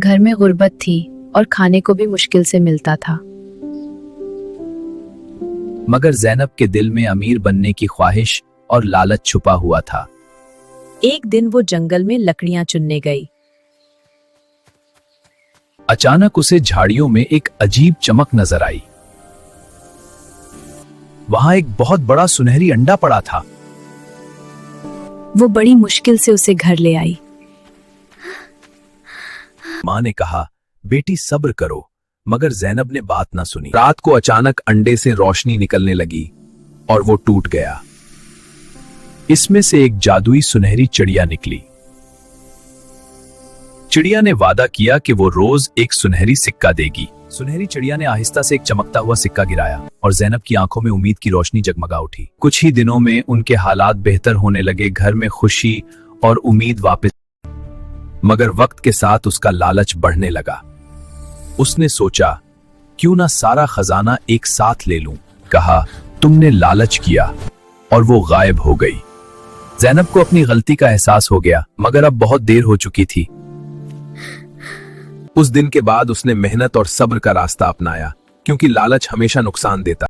घर में गुर्बत थी और खाने को भी मुश्किल से मिलता था। मगर ज़ैनब के दिल में अमीर बनने की ख्वाहिश और लालच छुपा हुआ था। एक दिन वो जंगल में लकड़ियां चुनने गई। अचानक उसे झाड़ियों में एक अजीब चमक नजर आई। वहां एक बहुत बड़ा सुनहरी अंडा पड़ा था। वो बड़ी मुश्किल से उसे घर ले आई। माँ ने कहा, बेटी सब्र करो, मगर ज़ैनब ने बात ना सुनी। रात को अचानक अंडे से रोशनी निकलने लगी और वो टूट गया। इसमें से एक जादुई सुनहरी चिड़िया निकली। चिड़िया ने वादा किया कि वो रोज एक सुनहरी सिक्का देगी। सुनहरी चिड़िया ने आहिस्ता से एक चमकता हुआ सिक्का गिराया और ज़ैनब की आंखों में उम्मीद की रोशनी जगमगा उठी। कुछ ही दिनों में उनके हालात बेहतर होने लगे। घर में खुशी और उम्मीद वापस। मगर वक्त के साथ उसका लालच बढ़ने लगा। उसने सोचा, क्यों ना सारा खजाना एक साथ ले लूं। कहा, तुमने लालच किया, और वो गायब हो गई। ज़ैनब को अपनी गलती का एहसास हो गया, मगर अब बहुत देर हो चुकी थी। उस दिन के बाद उसने मेहनत और सब्र का रास्ता अपनाया, क्योंकि लालच हमेशा नुकसान देता।